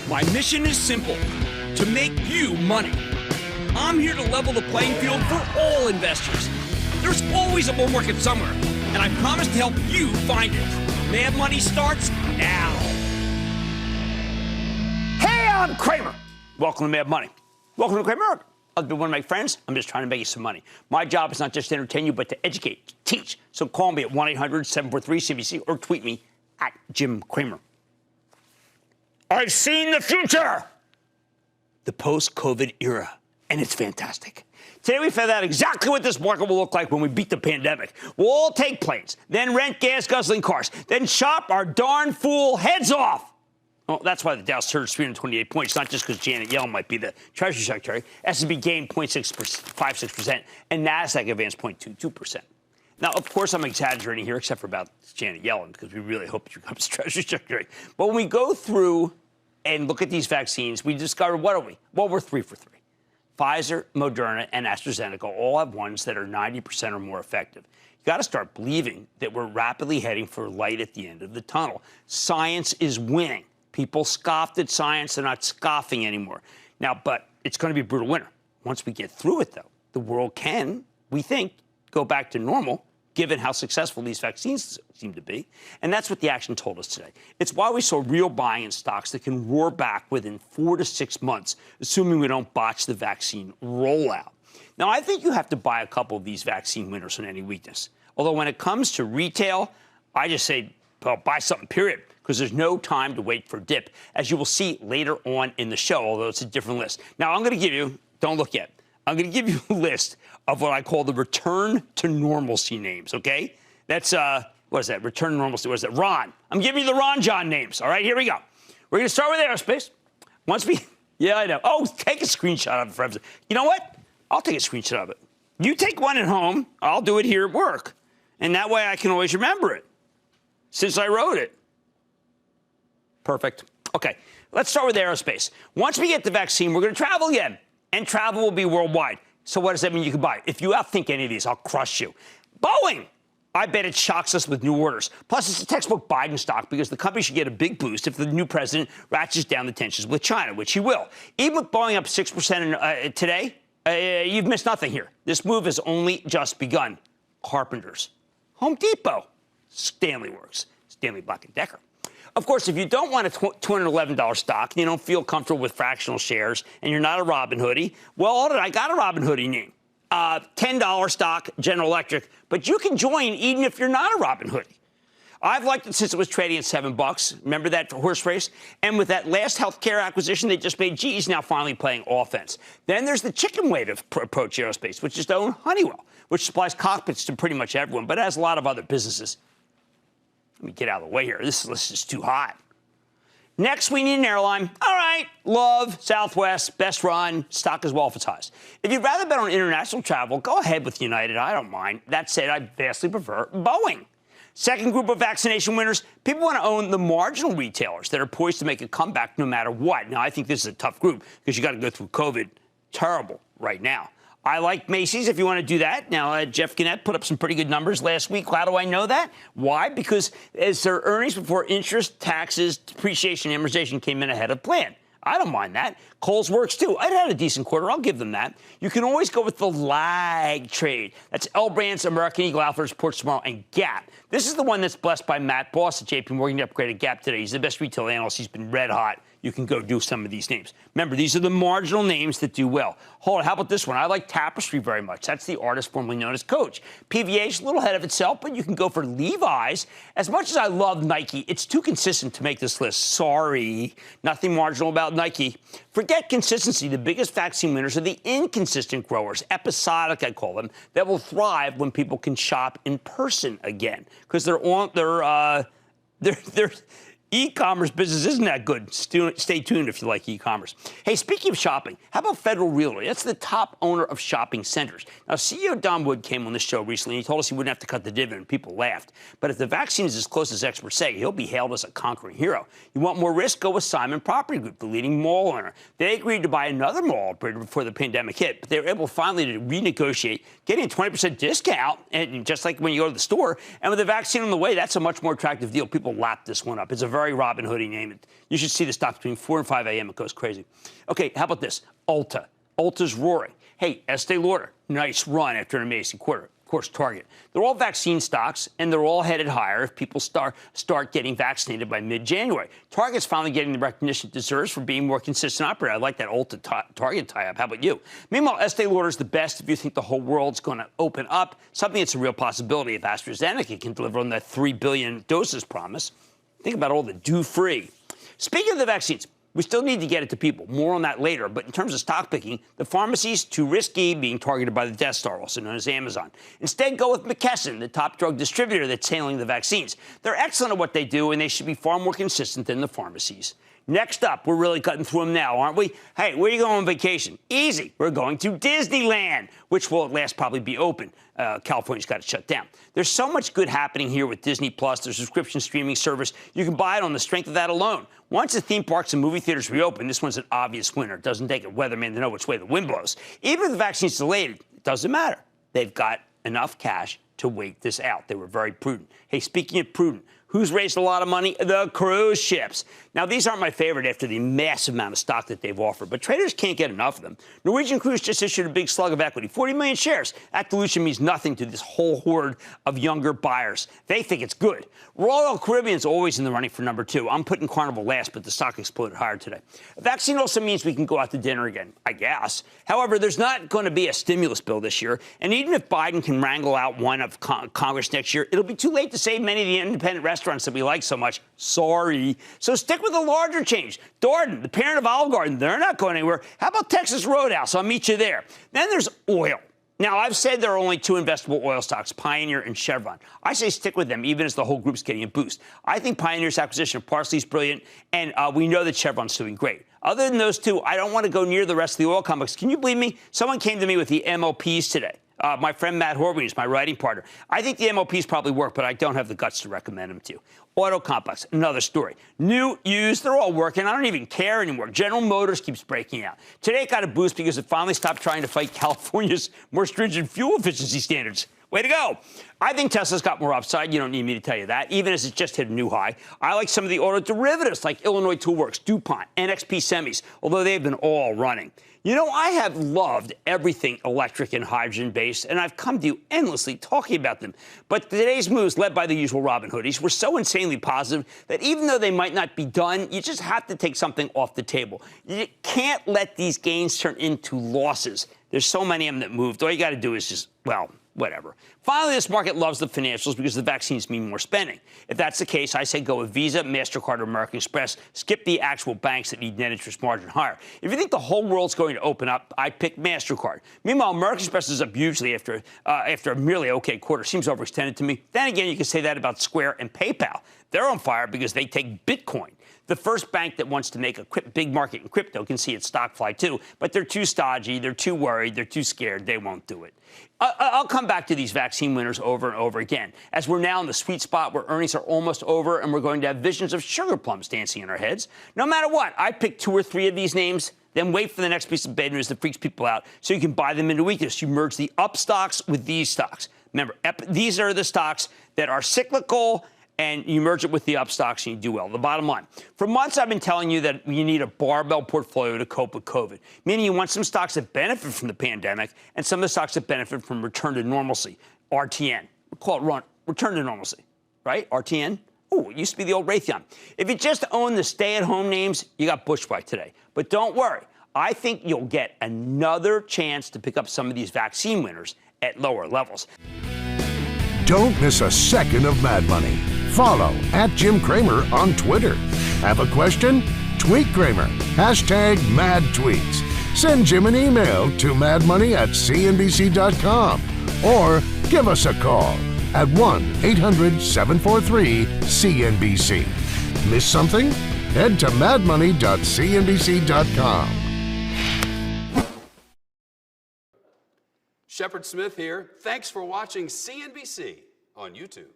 My mission is simple, to make you money. I'm here to level the playing field for all investors. There's always a bull market somewhere, and I promise to help you find it. Mad Money starts now. Hey, I'm Cramer. Welcome to Mad Money. Welcome to Cramer. I'll be one of my friends. I'm just trying to make you some money. My job is not just to entertain you, but to educate, teach. So call me at 1-800-743-CNBC or tweet me at Jim Cramer. I've seen the future, the post-COVID era, and it's fantastic. Today we found out exactly what this market will look like when we beat the pandemic. We'll all take planes, then rent gas-guzzling cars, then shop our darn fool heads off. Well, that's why the Dow surged 328 points, not just because Janet Yellen might be the Treasury Secretary. S&P gained 0.56%, and Nasdaq advanced 0.22%. Now, of course, I'm exaggerating here, except for about Janet Yellen, because we really hope she becomes Treasury Secretary. But when we go through and look at these vaccines, we discover, what are we? Well, we're 3 for 3. Pfizer, Moderna, and AstraZeneca all have ones that are 90% or more effective. You got to start believing that we're rapidly heading for light at the end of the tunnel. Science is winning. People scoffed at science. They're not scoffing anymore. Now, but it's going to be a brutal winter. Once we get through it, though, the world can, we think, go back to normal, given how successful these vaccines seem to be. And that's what the action told us today. It's why we saw real buying in stocks that can roar back within 4 to 6 months, assuming we don't botch the vaccine rollout. Now, I think you have to buy a couple of these vaccine winners on any weakness. Although when it comes to retail, I just say, well, buy something, period, because there's no time to wait for dip, as you will see later on in the show, although it's a different list. Now, I'm going to give you, don't look yet, I'm going to give you a list of what I call the return to normalcy names, okay? That's, what is that? Return to normalcy. What is that? Ron. I'm giving you the Ron John names. All right, here we go. We're going to start with aerospace. Yeah, I know. Oh, take a screenshot of it, friends. You know what? I'll take a screenshot of it. You take one at home. I'll do it here at work. And that way I can always remember it, since I wrote it. Perfect. Okay, let's start with aerospace. Once we get the vaccine, we're going to travel again. And travel will be worldwide. So what does that mean you can buy? If you outthink any of these, I'll crush you. Boeing. I bet it shocks us with new orders. Plus, it's a textbook Biden stock because the company should get a big boost if the new president ratchets down the tensions with China, which he will. Even with Boeing up 6% today, you've missed nothing here. This move has only just begun. Carpenters. Home Depot. Stanley Works. Stanley Black & Decker. Of course, if you don't want a $211 stock and you don't feel comfortable with fractional shares and you're not a Robin Hoodie, well, I got a Robin Hoodie name. $10 stock, General Electric, but you can join even if you're not a Robin Hoodie. I've liked it since it was trading at $7. Remember that horse race? And with that last healthcare acquisition they just made, GE's now finally playing offense. Then there's the chicken way to approach aerospace, which is to own Honeywell, which supplies cockpits to pretty much everyone, but has a lot of other businesses. Let me get out of the way here. This list is too hot. Next, we need an airline. All right, Love, Southwest, best run, stock as well if it's highs. If you'd rather bet on international travel, go ahead with United. I don't mind. That said, I vastly prefer Boeing. Second group of vaccination winners, people want to own the marginal retailers that are poised to make a comeback no matter what. Now, I think this is a tough group because you got to go through COVID. Terrible right now. I like Macy's if you want to do that. Now, Jeff Gannett put up some pretty good numbers last week. How do I know that? Why? Because as their earnings before interest, taxes, depreciation, and amortization came in ahead of plan. I don't mind that. Kohl's works, too. I'd had a decent quarter. I'll give them that. You can always go with the lag trade. That's L Brands, American Eagle Outfitters, Ports Tomorrow, and Gap. This is the one that's blessed by Matt Boss at JP Morgan. He upgraded Gap today. He's the best retail analyst. He's been red hot. You can go do some of these names. Remember, these are the marginal names that do well. Hold on, how about this one? I like Tapestry very much. That's the artist formerly known as Coach. PVH, a little ahead of itself, but you can go for Levi's. As much as I love Nike, it's too consistent to make this list. Sorry, nothing marginal about Nike. Forget consistency. The biggest vaccine winners are the inconsistent growers, episodic, I call them, that will thrive when people can shop in person again because their e-commerce business isn't that good. Stay tuned if you like e-commerce. Hey, speaking of shopping, how about Federal Realty? That's the top owner of shopping centers. Now, CEO Don Wood came on this show recently. He told us he wouldn't have to cut the dividend. People laughed. But if the vaccine is as close as experts say, he'll be hailed as a conquering hero. You want more risk? Go with Simon Property Group, the leading mall owner. They agreed to buy another mall operator before the pandemic hit, but they were able finally to renegotiate, getting a 20% discount, and just like when you go to the store. And with the vaccine on the way, that's a much more attractive deal. People lap this one up. It's a very Robin Hoodie name. You should see the stock between 4 and 5 a.m. It goes crazy. Okay, how about this? Ulta. Ulta's roaring. Hey, Estee Lauder, nice run after an amazing quarter. Of course, Target. They're all vaccine stocks, and they're all headed higher if people start getting vaccinated by mid-January. Target's finally getting the recognition it deserves for being more consistent operator. I like that Ulta Target tie-up. How about you? Meanwhile, Estee Lauder's the best if you think the whole world's going to open up, something that's a real possibility if AstraZeneca can deliver on that 3 billion doses promise. Think about all the do-free. Speaking of the vaccines, we still need to get it to people. More on that later. But in terms of stock picking, the pharmacies, too risky, being targeted by the Death Star, also known as Amazon. Instead, go with McKesson, the top drug distributor that's handling the vaccines. They're excellent at what they do, and they should be far more consistent than the pharmacies. Next up, we're really cutting through them now, aren't we? Hey, where are you going on vacation? Easy. We're going to Disneyland, which will at last probably be open. California's got it shut down. There's so much good happening here with Disney Plus, their subscription streaming service. You can buy it on the strength of that alone. Once the theme parks and movie theaters reopen, this one's an obvious winner. It doesn't take a weatherman to know which way the wind blows. Even if the vaccine's delayed, it doesn't matter. They've got enough cash to wait this out. They were very prudent. Hey, speaking of prudent, who's raised a lot of money? The cruise ships. Now, these aren't my favorite after the massive amount of stock that they've offered, but traders can't get enough of them. Norwegian Cruise just issued a big slug of equity, 40 million shares. That dilution means nothing to this whole horde of younger buyers. They think it's good. Royal Caribbean's always in the running for number 2. I'm putting Carnival last, but the stock exploded higher today. A vaccine also means we can go out to dinner again, I guess. However, there's not going to be a stimulus bill this year, and even if Biden can wrangle out one of Congress next year, it'll be too late to save many of the independent restaurants that we like so much. Sorry. So stick with the larger change. Darden, the parent of Olive Garden, they're not going anywhere. How about Texas Roadhouse? I'll meet you there. Then there's oil. Now, I've said there are only 2 investable oil stocks, Pioneer and Chevron. I say stick with them, even as the whole group's getting a boost. I think Pioneer's acquisition of Parsley is brilliant, and we know that Chevron's doing great. Other than those 2, I don't want to go near the rest of the oil complex. Can you believe me? Someone came to me with the MLPs today. My friend Matt Horvey is my writing partner. I think the MLPs probably work, but I don't have the guts to recommend them to you. Auto complex, another story. New, used, they're all working. I don't even care anymore. General Motors keeps breaking out. Today it got a boost because it finally stopped trying to fight California's more stringent fuel efficiency standards. Way to go. I think Tesla's got more upside. You don't need me to tell you that, even as it just hit a new high. I like some of the auto derivatives like Illinois Toolworks, DuPont, NXP Semis, although they've been all running. You know, I have loved everything electric and hydrogen-based, and I've come to you endlessly talking about them. But today's moves, led by the usual Robin Hoodies, were so insanely positive that even though they might not be done, you just have to take something off the table. You can't let these gains turn into losses. There's so many of them that moved. All you got to do is just, well, whatever. Finally, this market loves the financials because the vaccines mean more spending. If that's the case, I say go with Visa, MasterCard, or American Express. Skip the actual banks that need net interest margin higher. If you think the whole world's going to open up, I'd pick MasterCard. Meanwhile, American Express is up hugely after a merely okay quarter. Seems overextended to me. Then again, you can say that about Square and PayPal. They're on fire because they take Bitcoin. The first bank that wants to make a big market in crypto can see its stock fly too, but they're too stodgy, they're too worried, they're too scared, they won't do it. I'll come back to these vaccine winners over and over again, as we're now in the sweet spot where earnings are almost over and we're going to have visions of sugar plums dancing in our heads. No matter what, I pick 2 or 3 of these names, then wait for the next piece of bad news that freaks people out so you can buy them into weakness. You merge the up stocks with these stocks. Remember, these are the stocks that are cyclical, and you merge it with the up stocks and you do well. The bottom line. For months, I've been telling you that you need a barbell portfolio to cope with COVID, meaning you want some stocks that benefit from the pandemic and some of the stocks that benefit from return to normalcy, RTN. We call it return to normalcy, right? RTN? Oh, it used to be the old Raytheon. If you just own the stay-at-home names, you got bushwhacked today. But don't worry. I think you'll get another chance to pick up some of these vaccine winners at lower levels. Don't miss a second of Mad Money. Follow @Jim Cramer on Twitter. Have a question? Tweet Cramer. #MadTweets. Send Jim an email to madmoney@cnbc.com or give us a call at 1-800-743-CNBC. Miss something? Head to madmoney.cnbc.com. Shepard Smith here. Thanks for watching CNBC on YouTube.